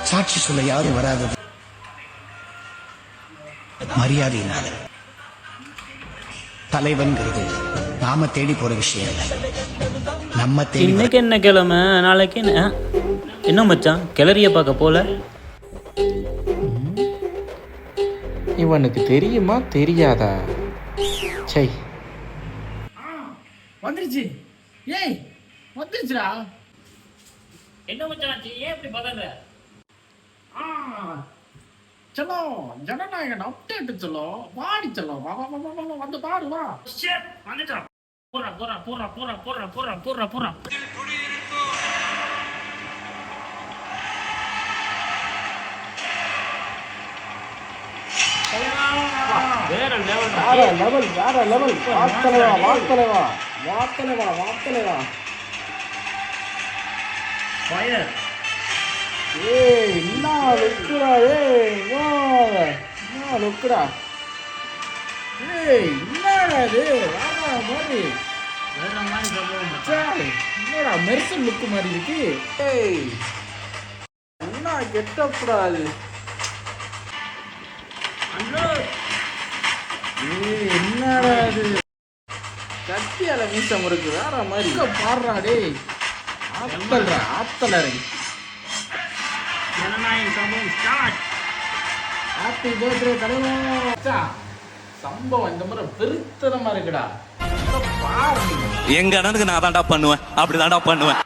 சாட்சி சொல்ல யாரும் வராதது மரியாதையினால. தலைவன்கிறது நாம தேடி போற விஷயம் இல்லை, நம்ம தேடி. இன்னைக்கு என்ன கிழமை, நாளைக்கு என்ன மச்சான் கிளறிய பார்க்க போல? இவனுக்கு தெரியுமா தெரியாதா? சை, வந்துருச்சு. ஏய் வந்துருச்சுடா. என்ன மச்சான் ஏன் இப்படி பதற? சலோ ஜனநாயகன் அப்டேட் சலோ, வாடி சலோ, வா வா வா வா வந்து பாரு வா. வந்துட்டான். போறா போறா போறா போறா போறா போறா போறா போறா. வேற லெவல் வேற லெவல். வாத்தலைவா. ஃபயர். ஏய் என்ன லுக்குடா, லுக்குடா. ஏய் என்னடா இது, வேற மாதிரி. வேற மாதிரி சொல்லுவோம். என்னடா மெர்சல் லுக்கு மாதிரி இருக்கு. ஏய் என்ன கெட்டப்படாது. ஏய் என்னடா இது, கத்தியால மீசம் இருக்கு வேற மாதிரி. பாடுறா டேய், ஆத்தல ஜனநாயகன் சம்பவம் ஸ்டார்ட். ஹாப்பி பர்த்டே தலைவா. சம்பவம் இந்த முறை பெருத்தனமா இருக்குடா. எங்க அண்ணனுக்கு நான் தான்டா பண்ணுவேன், அப்படி தான்டா பண்ணுவேன்.